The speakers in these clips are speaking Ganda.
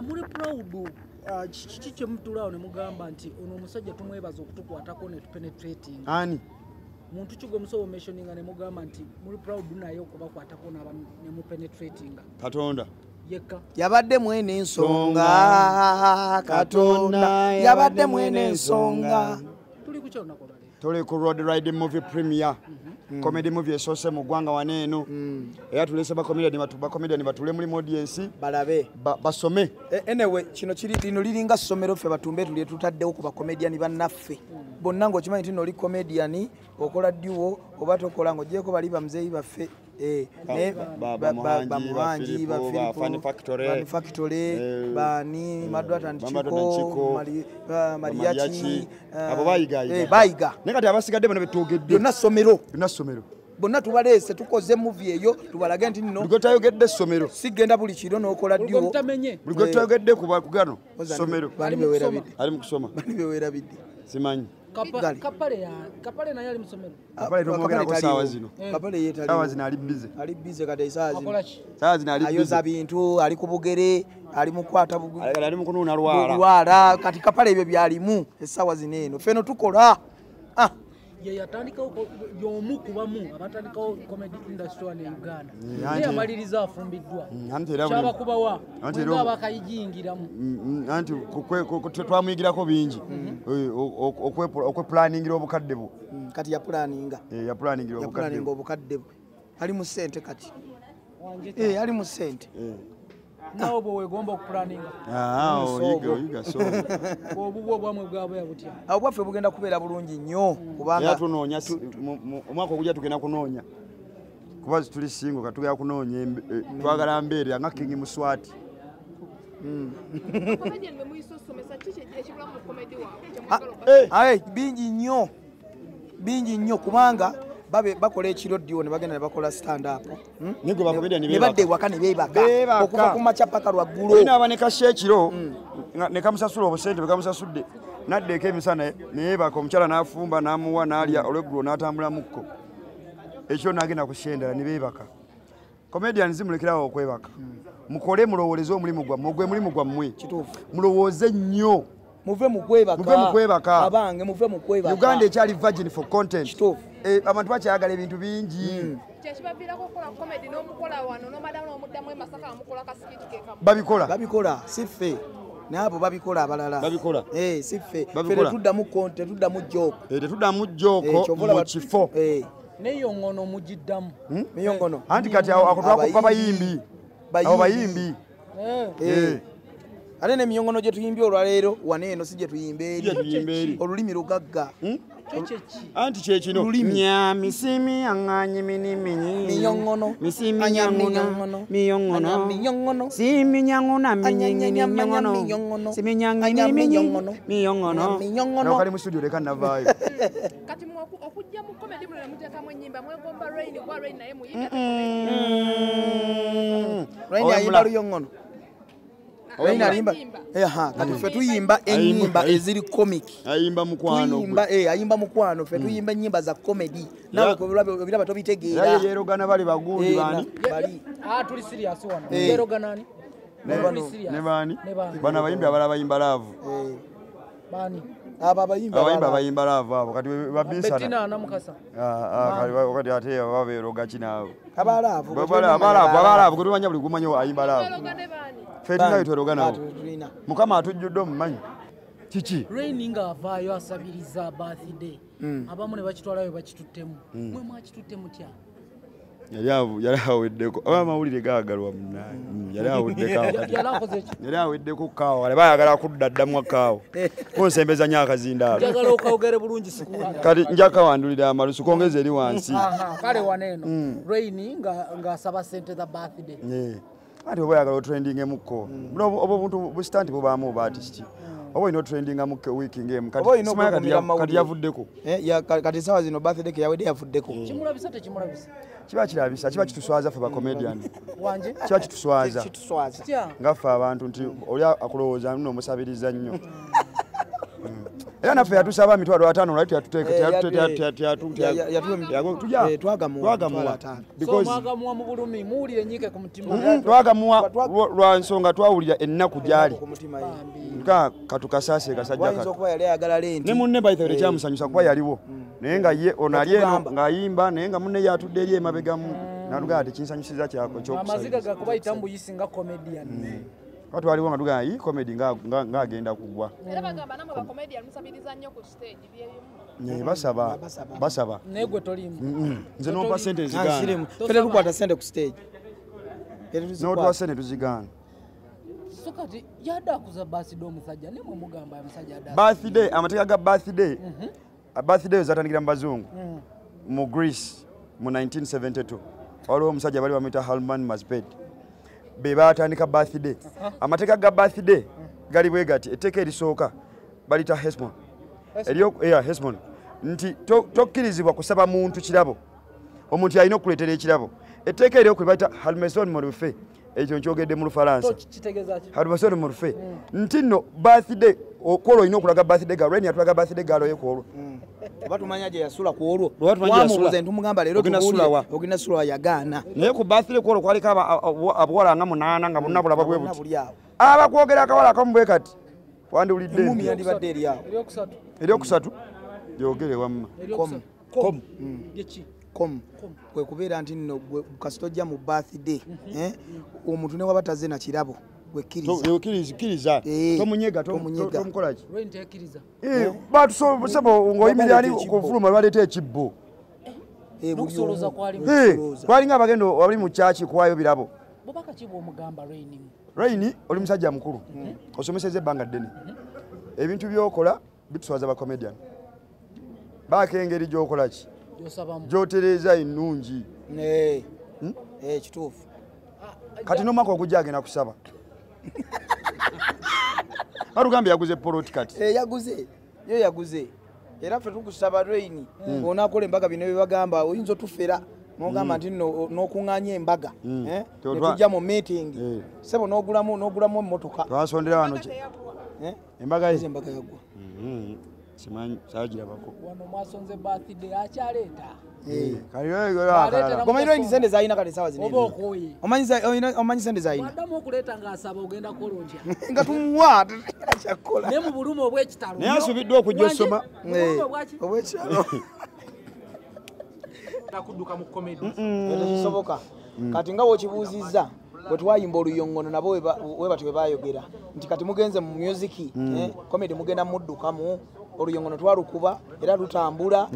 amuli proud kiki kye mutulaawo ne mugamba nti ono omusajja tumwebaza okutukwatako ne tupenetrating ani muntu kigo musobo mentioninga ne mugamba nti muli proud naye okubakwatako ne mu penetrating Katonda yekka yabadde mwene ensonga Katonda yabadde mwene ensonga tuli kukyona ko bale tuli ku road riding movie premiere comedy movie esose mu gwanga waneeno era tulese ba comedian batule muri audience balabe basome anyway kino kiri lino liringa somero ffe Batumbeetu lye tutaddewo ku ba comedian bannaffe bonna ng'okimanyi nti noli comedian okola duo oba tokola ng'ogyeko bali bamuzeeyi baffe bamuhanji ba Factory bani Madwata Nchiko Mariachi abo bayiga bayiga nekati abasigadde bano betogedde byonna somero bonna tubaleese tukoze movie eyo tubalage nti nno ligotayogedde somero sigenda buli kiro n'okola duo ligotayogedde kugano somero bali bewerabidde ali mu kusoma bali bewerabidde simanyi Kapale naye ali mu somero Kapale tomwogerako saawa zino Kapale yetali saawa zino ali busy kati saawa zino ali busy ayoza bintu ali ku bugere ali mu kwata ali mu kunuuna lwala kati Kapale ebyo byalimu essaawa zino eno feno tukola ye yatandikawo y'omu kubamu abatandikawo comedy industry wane Uganda naye amaliriza afumbiddwa kyabakubawa nga bakayijingiramu anti twamuyigirako bingi okweplaningira obukadde bwo kati yaplaninga obukadde bwe ali mu ssente kati ali mu ssente nawo bwe wegomba okupulaninga oyiga so obubwo bwamwe bwabwe yabutya awo bwaffe bugenda kubeera bulungi nnyo kubanga tunoonya omwaka ogujja tugenda kunoonya kuba tuli singo katugenda kunoonya twagala mbeere nga King Muswati bingi nnyo kubanga bakola ekiro dio ne bagenda ne bakola stand up ne badde waka ne beebaka okuva ku macha paka lwaggulu olina abanekasha ekiro ne kamusasula obusente bekamusasudde naddeeko emisana ne yeebaka omukyala n'afumba n'amuwa n'alya olweggulo n'atambula mukko ekiro n'agenda kusyendala ne beebaka comedians mulekerawo okwebaka mukole mulowoleze omulimu gwammwe ogwe mulimu gwammwe mulowooze nnyo muve mu kwebaka abange muve mu kwebaka Uganda ekyali virgin for content abantu bakyayagala ebintu bingi babikola siffe nabo babikola abalala siffe tetuddamu joko mu kifo neyongono mugiddamu miyongono anti kati ako twakuba bayimbi ate n'emiyongono gye tuyimbye olwaleero waneeno si gye tuyimba eri olulimi lugagga anti kyekino misimi aŋŋanyi miyongono miyongono siminyaŋuna minyingini miyongono kali mu studio leka navaayo kati okujja mu comedy muno muteekamu ennyimba mwegomba Rain gwa Rain naye muyimbe Rain ayimba luyongono Rain alimba kati ffe tuyimba ennyimba eziri comic ayimba mukwano ayimba mukwano ffe tuyimba ennyimba za comedy nawe ebiraba tobitegeera yerogana bali bagundi bani tuli serious wano yeroganani ne bani bana abayimbi abalala bayimba laavu bani bayimba laavu abo kati babisana Bettina na Mukasa kati ate babeeroga kinaabo abalaavu kati wanya buli gumanyi ayimba laavu Fedina yitwerogana mukama atujjudde omumanyi kiki Rain nga avaayo asabiriza birthday abamu ne bakitwalayo bakituttemu mwe mwakituttemu tya yali aweddeko amawulire gaagalwa munnaye yali aweddeko kaawa wale bayagala kudda ddamu kaawa kunsembeza nnyo akazindaalo njagala okawogere bulungi sikuuli kati nja kawandulira amalusu kongeza eri wansi kale waneeno Rain ng'asaba ssente za birthday ati oba oyagala otrendinga emukko oba obuntu busitanti bubaamu oba artist oba olina otrendinga mukko wiiki ng'emu kati yavuddeko kati sawa zino birthday ke yawedde yavuddeko kimulabisa tekimulabisa kiba kirabisa kiba kituswaza ffe bakomedian wanje kiba kituswaza ngaffe abantu nti oli akulowooza nno omusabiriza nnyo era naffe yatusaba mitwalo 5 lwaki twagamuwa mu bulumi muwulire nyike ku mutima twagamuwa lwa nsonga twawulira ennaku gyali katukasaase kasajja ne munne bayithaire kyamusanyusa kuba yaliwo naye nga ye ono ali eno ng'ayimba naye nga munne yatudde eri emabegamu nalugaa tekinsanyusiza amaziga gakubayita mbuyisi nga comedian twaliwo nga tugaa yi comedy ng'agenda kugwa basaba naye gwe tolimu nze nompa sente nzigaana fere tukwata sente ku stage n'otuwa sente tuzigaana so kati yaddakuza birthday omusajja ne mwe mugamba omusajja birthday amateeka ga birthday zatandikira mu bazungu mu Greece mu 1972 waliwo omusajja bali bamuyita Halman Masbed be batandika birthday amateeka ga birthday gali bwe gati etteeka erisooka balita Hesmon Hesmon nti tokkirizibwa kusaba muntu kirabo omuntu alina okuleetera ekirabo etteeka eryoku balita Halmeson Morufe ekyo nkyogedde mu Lufalansa Halmeson Morufe nti nno birthday okwolwo olina okulaga birthday galo Rain yatulaga birthday galo yekwolwo batumanya gye yasula ku olwo wamubuuza ntumugamba leero ogenda sula yagaana naye ku birthday kwolwo kwaliko abawala nga 8 nga bonna bulaba bwe buti abakwogera akawala akamu bwe kati wandiwulidde emmumi yandibadde eri awo eryokusatu yogere wamma kwe kubeera nti nno kasita ojja mu birthday omuntu ne waba tazze na kirabo wekkiriza tomunyega tomukolaki batusebo ng'oyimirira ali kuvuluma baleeta ekibbo twalinga abagenda wali mu kyaki kuwaayo birabo Rain oli musajja mukulu osomeseza ebbanga ddene ebintu byokola bituswaza ba comedian baako engeri gy'okola ki gy'otereeza ennungi kituufu kati n'omwaka ogujja agenda kusaba atugambye yaguze poloti kati yaguze era ffe tukusaba Rain onaakola embaga bino byebagamba oyinza otufera n'ogamba nti n'okuŋŋaanya embaga netujja mu meeting sebo n'ogulamu emmotoka twasondera wano embaga yagwa simanyi saagirabako wano mwasonze birthday akyaleeta omanyi Rain sente zalina kale sawa zino omanyi sente zalina waddamu okuleeta ng'asaba ogenda kolonja nga tumuwa akyakola ne mu bulumi obw'ekitalo naye asubiddwa okujja osoma obwekitalo nakudduka mu comedy tekisoboka kati nga wokibuuzizza bwe twayimba oluyongono nabo we bati bwe bayogera nti kati mugenze mu music comedy mugenda muddukamu oluyongono twalukuba era lutambula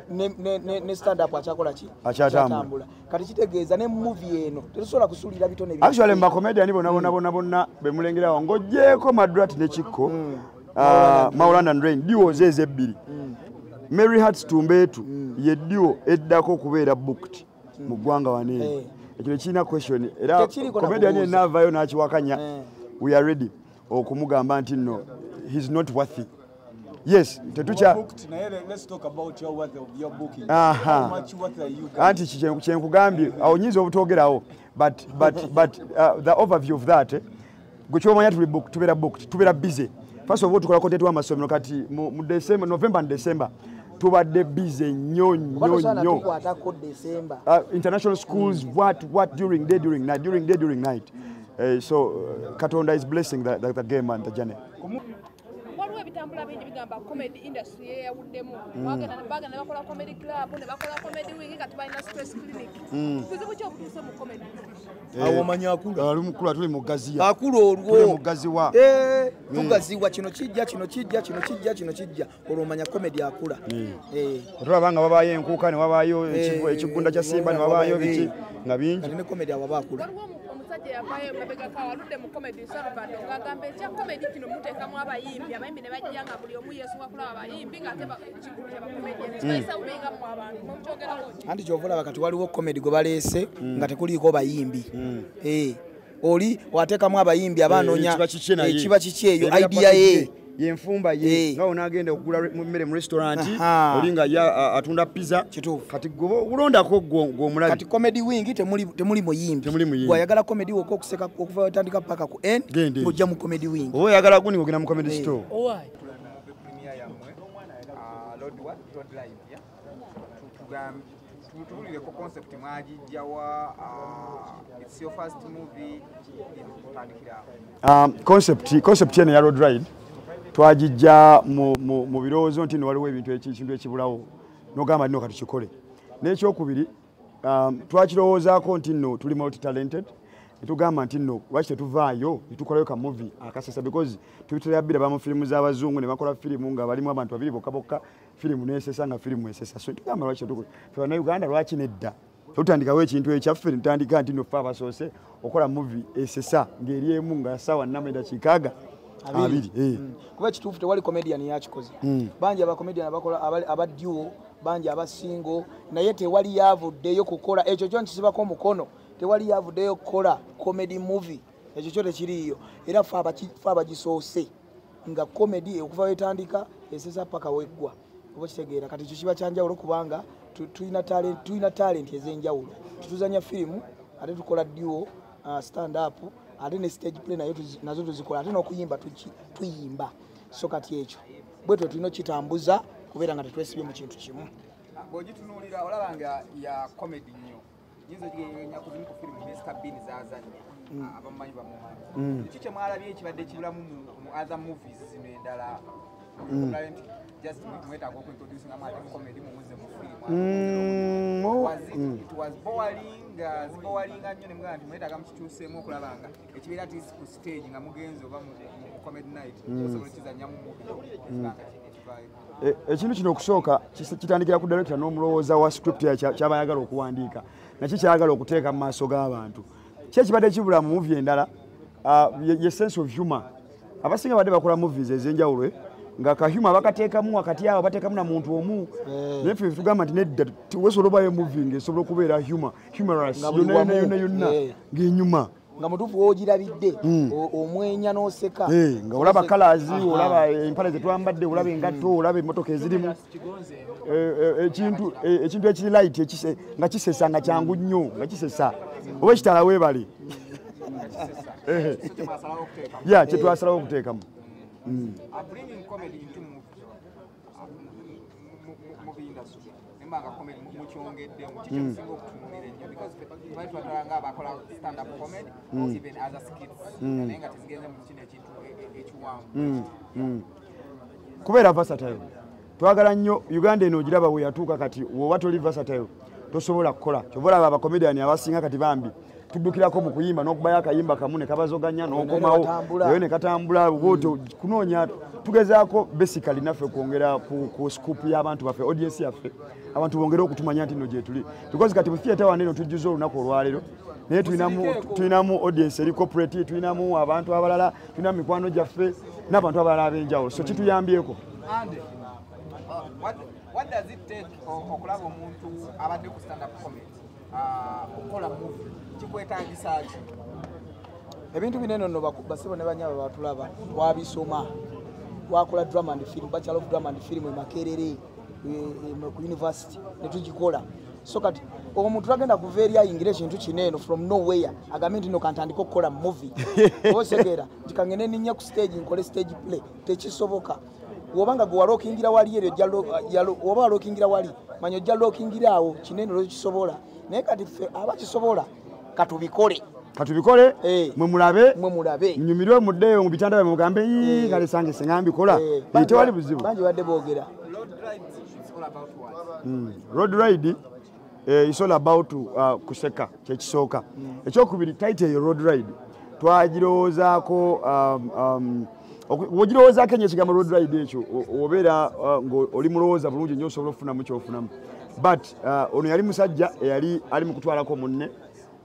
ne stand up akyakola ki akyatambula kati kitegeeza ne movie eno tetusobola kusuulira bitone actually mba comedian bonna bemulengerawo ng'oggyeko Madrat ne Kikko Maulana and Rain diwoze ezebbiri Mary Hearts Tumbeetu ye diwo eddako okubeera booked mu ggwanga waneeri ekyo kirina question era comedian ennaavaayo n'akiwakanya we are ready okumugamba nti nno he's not worthy. Yes, let's talk about your worth of your booking. How much worth are you guys? Anti kyenkugambye awonyiza obutogerawo but the overview of that gwekyomanya tubeera booked tubeera busy. First of all tukola content wa masomero kati mu December, November and December tubadde busy nnyo. International schools what during day during night so Katonda is blessing the game and the journey. Waliwo ebitambula bingi bigamba comedy industry yeyawuddemu bagenda bakola comedy club ne bakola comedy wing kati balina stress clinic kuzibu ki okutuuse mu comedy awo omanyi akula tuli mugaziya akula olwo mugaziwa tugaziwa kino kijja olwo omanya comedy akula tulabanga babaayo enkuuka ne wabaayo ekigunda kya Simba ne wabaayo biki nga bingi ne comedy abo baakula omusajja yavaayo mabega kawaludde mu comedy Salvador ng'agamba ekya comedy kino muteekamu abayimbi ne bajja nga buli omu yeesunga kulaba abayimbi ng'ate kikulu kya bakomedi kibaisa ubinga mu abantu mukyogerawo anti ky'ovalaba kati waliwo comedy gwe baleese nga tekuliiko bayimbi oli wateekamu abayimbi abanoonya kiba kiki eyo idea ye yenfumba ye nga onagenda okugula mmere mu restaurant oli nga atunda pizza kati ulondako gw'omulabi kati comedy wing temuli muyimbi bw'ayagala comedy wokka okuseka okuva watandika paka ku end ojja mu comedy wing oba oyagala guni ogenda mu comedy store road live ya tutuulire ko concept mwagijjawa it's your first movie kutandikira concept eno ya road ride twagijja mu birowoozo nti no waliwo ebintu ekintu ekibulawo n'ogamba nno katukikole n'ekyokubiri twakirowoozaako nti nno tuli multi talented netugamba nti nno lwaki tetuvaayo netukolayo ka movie akasesa because tubiterabbira bamu firimu z'abazungu ne bakola firimu nga balimu abantu babiri bokka bokka firimu nesesa nga firimu esesa so tugamba lwaki tetukola fe bannayuganda lwaki nedda tutandikawo ekintu ekyaffe netutandika nti nno ffe abasoose okola movie esesa ng'eri emu nga ssaawa 4 dakiika abiri kuba ekituufu tewali comedian yakikoze bangi abacomedian abakola abaduo bangi abasingo naye tewali yavuddeyo kukola ekyo kyo nkisibako omukono tewali yavuddeyo kukola comedy movie ekyo kyo tekiriiyo era ffe abagisoose nga comedy okuva wetandika esesa paka weggwa oba kitegeera kati ekyo kiba kyanjawulo kubanga tulina talent ez'enjawulo tutuzanya firimu ate tukola duo stand up ate ne stage play nazo tuzikola ate n'okuyimba tuyimba so kati ekyo bwetwe tulina kitambuza kubeera nga tetwesibye mu kintu kimu bw'ogitunuulira olabanga ya comedy nnyo yinza ogigenya kuzimu ku firimu nezikabini zazannya abamumanyi bamumanyi kiki kye mwalabye ekibadde kibulamu mu other movies zino endala just mwetaaga okuintroducinga ate comedy mumuze mu firimu it was bowalinga nnyo ne mugamba nti mwetaaga mukituuseemu okulabanga ekibeera ati ku stage nga mugenzi oba mu comedy night osobola kizannyamu movie ekintu kino okusooka kitandikira ku director n'omulowooza wa script kyabayagala okuwandiika nakyo kyayagala okuteeka mu maaso g'abantu ki ekibadde kibula mu movie endala ye sense of humor abasinga badde bakola movies ez'enjawulo nga kahuma bakateekamu wakati awo bateekamu na muntu omu naye ffe tugamba nti nedda wesobola obayo movie ng'esobola okubeera humorous yonna ng'enyuma nga mutuufu wogirabidde omwenya n'oseka nga olaba kalazi olaba empale zetwambadde olaba engatto olaba emmotoka ezirimu ekintu ekiri light nga kisesa nga kyangu nnyo nga kisesa oba ekitala weebale kyetwasalawo okuteekamu mbanga comedy mukyongedde mukikisinga okutunulira ennyo because twatwalanga abakola stand up comedy or even other skits naye nga tezigenze mu kino ekintu ekiwanvu kubeera versatile twagala nnyo Uganda eno ogiraba we yatuuka kati woba toli versatile tosobola kukola kyova olaba abakomediani abasinga kati bambi tuddukirako mu kuyimba n'okubayo akayimba kamu ne kabazoganya n'okomawo eyo ne katambula bwotyo kunoonya tugezaako basically naffe kwongera ku scoop y'abantu baffe audience yaffe abantu bongere okutumanya nti nno gye tuli because kati mu theatre wano eno tujjuza olunaku olwaleero naye tulinamu audience eri corporate tulinamu abantu abalala tulinamu mikwano gyaffe n'abantu abalala ab'enjawulo so kituyambyeko what does it take okulaba omuntu abadde ku stand up comedy okukola movie kikwetaagisa ki ebintu binene nno basibo ne banyaba batulaba wabisoma wakola drama and film bachelor of drama and film Makerere ku university netugikola so kati omuntu agenda kuva eri ayingira ekintu kineno from nowhere agambe nti no kantandika okukola movie osegera tikangene ninya ku stage nkole stage play tekisoboka wobanga gwe walookingira wali eryo jalo oba walookingira wali manyo jalo okingirawo kinene lo kisobola naye kati ffe abakisobola katubikole mwe mulabe nyumirwe muddeyo mu bitanda bye mugambe kale sange sengambi kola tewali buzibu bangi badde boogera road ride is all about kuseka kyekisooka ekyokubiri title yo road ride twagirowoozaako wogirowoozaako ennyo ekigambo road ride ekyo obeera ng'oli mulowooza bulungi nnyo osobola okufunamu kyofunamu but ono yali musajja eyali ali mu kutwalako munne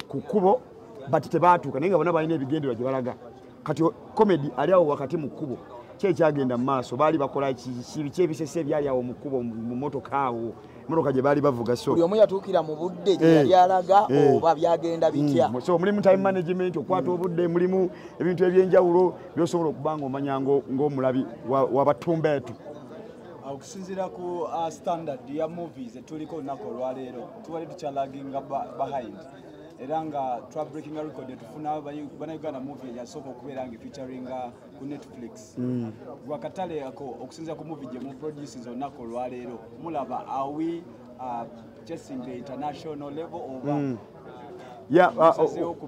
ku kkubo but tebaatuuka naye nga bonna balina ebigendererwa gye balaga kati comedy ali awo wakati mu kkubo kyekyagenda mu maaso baali bakola kyebisese ebyali awo mu kkubo mu motoka awo motoka gye baali bavuga so buli omu yatuukira mu budde gye yali alaga oba byagenda bitya so mulimu time management okwata obudde mulimu ebintu ebyenjawulo byosobola okuba nga omanya ng'omulabi wabatumbeetu okusinziira ku standard ya movies etuliko olunaku olwaleero tubadde tukyalaginga behind era nga twa breaking record tufuna bannayuganda movie eyasooka okubeera nga featuring ku Netflix. Wakatale ako okusinza ku movie gye mu produces olunaku olwaleero mulaba are we chasing the international level over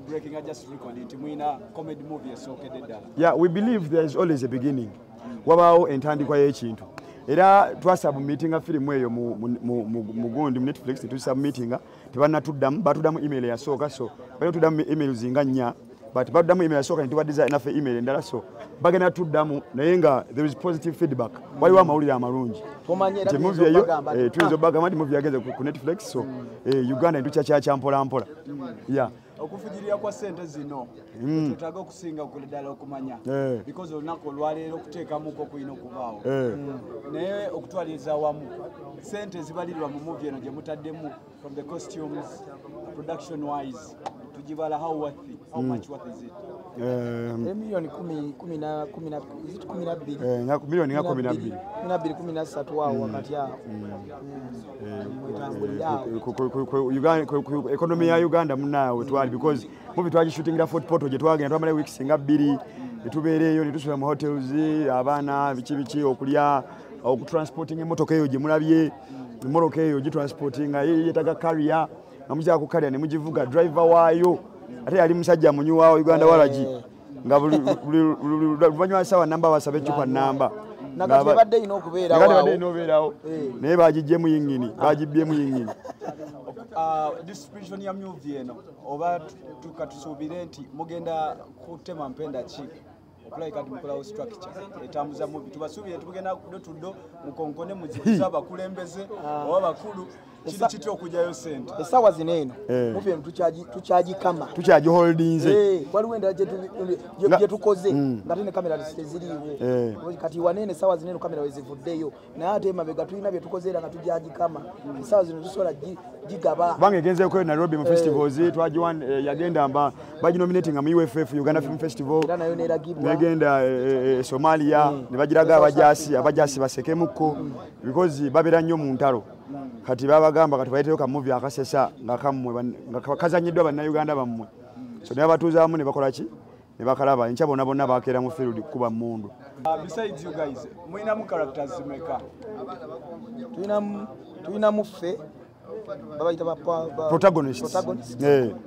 breaking just record nti mwina comedy movie esookedde ddala? Yeah, we believe there is always a beginning. Wabaawo entandikwa y'ekintu. Era twasubmitinga firimu eyo mu gundi mu Netflix tetusubmitinga tebannatuddamu batuddamu email eyasooka so banatuddamu email zinga nnya but batuddamu email yasooka ne tubaddiza naffe email endala so bagenda tuddamu naye nga there is positive feedback waliwo amawulire amalungi nti movie eyo tuyinza obagamba nti movie yageze ku Netflix so Uganda ntukyakya mpola yeah. Okufujirira kwa sente zino tutaga okusinga okuledala okumanya because olunaku olwaleero okuteekamuko kulina okubaawo naye okutwaliriza wamu sente zibalirwa mu movie eno gye mutaddemu from the costumes production wise tujibala how much worth is it? Milioni 12 milioni nga 13 wao wakati awo economy ya Uganda munawe twali because movie twagishootingira Fort Portal gye twagenda twamala weeks nga 2 etubeereeyo ne tusula mu hotels abaana biki okulya okutransporting emotoka eyo gye mulabye emmotoka eyo gitransportinga yetaga carrier nga mujja ku carrier ne mugivuga driver waayo ate yali musajja munyuwaawo Uganda walaji nga banywa sawa namba basabe chupa namba nakati badde ino okubeerawo naye bagijjemu yingini bagibyemu yingini. Distribution ya movie eno oba tukatusuubire nti mugenda kutema mpenda ki okulabika nti mukolawo structure etambuza movie tubasuubire tugenda tuddo mukonkone muzibuza abakulembeze oba bakulu kiti okujayo sente esawa zino eno movie tukyagikama tukyagi holdinze waliwo endala gye tukoze nga tene kamera ziriiwo kati wanene sawa zino eno kamera wezivuddeyo naye ate emabega tulina bye tukoze era nga tugyagikama esawa zino tusobola gigaba kubanga egenzeeko Nairobi mu festivals yagenda baginominatinga mu UFF Uganda Film Festival era nayo neragibwa negenda Somalia ne bagiraga abajasi basekemukko because babera nnyo mu ntalo kati babagamba kati bayiteyo ka movie akasesa nga kamwe nga kazanyiddwa bannayuganda bammwe so ne batuuzaamu ne bakola ki ne bakalaba enkya bonna bakeera mu field kuba mundu. Besides you guys mwinamu characters zimeka? tulina muffe babayita protagonist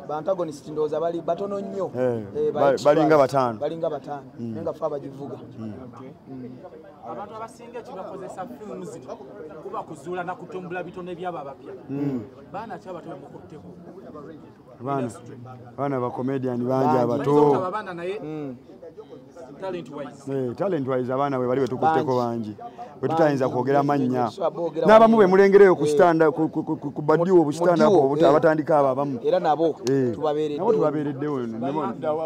ba antagonist ndowooza bali batono nnyo balinga batano nenga fe abagivuga. Abantu abasinga kibakozesa filmu zino kuba kuzuula na kutumbula bitone byabo abapya baana ki abato mukutteko baana ba comedian bangi abato abaana naye talent wise abaana we bali betukutteko bangi bwe tutayinza kwogera mannya n'abamu be mulengereyo ku standa ku badiwo obustanda abatandika abo abamu era nabo tubabeereddewo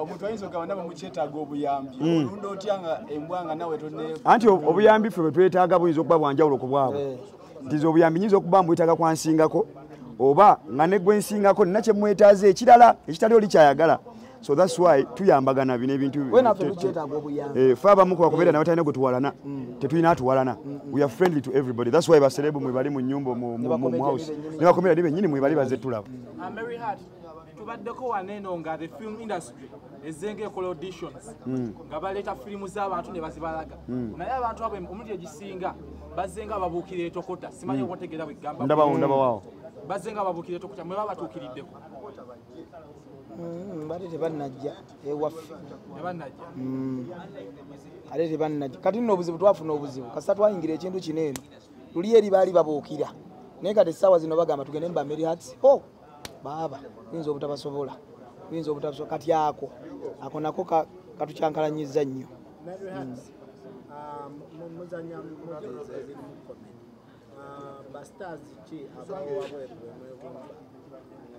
omuntu ayinza okugamba nabo mukyetaaga obuyambi olundi otyanga embwanga nawe tonne anti obuyambi ffe bwe twetaaga buyinza okuba bwanjawulo ku bwabwe nti obuyambi nyinza okuba mbwetaaga kwansingako oba nga ne gwe nsingako nina kye mwetaaze ekirala ekitali oli kyayagala. So that's why tuyambagana bino ebintu fe abamu kubakubeera nawe talina gwe tuwalana tetulina atuwalana we are friendly to everybody that's why baserebu mwe bali mu nnyumba mu house ne bakomera bennyini mwe bali baze tulaba. Mary Hart tubaddeko waneeno nga the film industry ezenga ekola auditions nga baleeta firimu z'abantu ne bazibalaga naye abantu abo omuntu egisinga bazenga babuukira etokota simanyi obategeera bwegamba ndaba waawo bazenga babuukira etokota mwe baba batuukiriddeko bali tebannajja ewaffe ate tebannajja kati nno obuzibu twafuna obuzibu kasita twayingira ekintu kino eno luli eri baali babuukira naye kati essaawa zino bagamba tugende mu Mary Hart baaba tuyinza obutabasobola kati ako nako katukyankalanyizza nnyo. muzanya bastars ki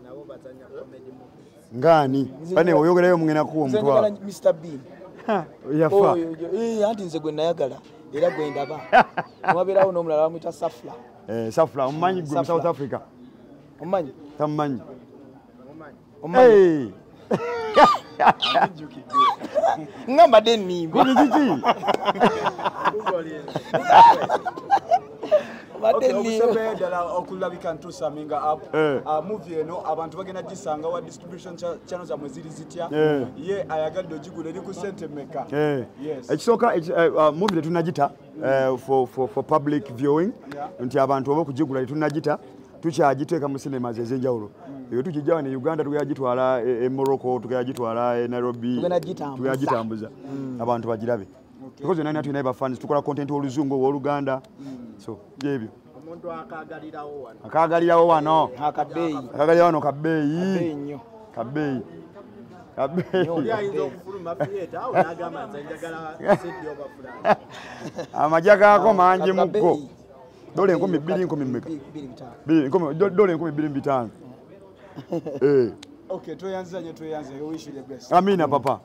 nabo bazanya comedy movies ngani bane oyogerayo mungena kuwo mutwa Mr Bean yafa anti nze gwe nayagala era gwe ndaba mwaberawo n'omulala bamwita Safla Safla omumanyi gwe South Africa omumanyi tamumanyi omumanyi ngamba denimba kiki okusembeyo ddala okulabika ntusaminga up movie eno abantu bagenda gisanga wa distribution channels zamwe ziri zitya ye ayagadde ogigula eri ku sente meka ekisooka movie tetunagita for public viewing nti abantu oba okugigula tetunagita tukyagiteeka mu cinemas ez'enjawulo eyo tukijjawa ne Uganda tukagitwala e Morocco tukagitwala e Nairobi tukagitambuza abantu bagirabe because nani atu inaiba fans tukola content oluzungu oluganda so byebyo omuntu akagalirawo wano akabeeyi kabeeyi nnyo kabeeyi yayinza okufuluma theatre awo n'agamba nze njagala sedi oba fulani amajja gaako mangi mukko dola 2,000 mmeka dola 2,500 okay tweyanze we wish you the best amina papa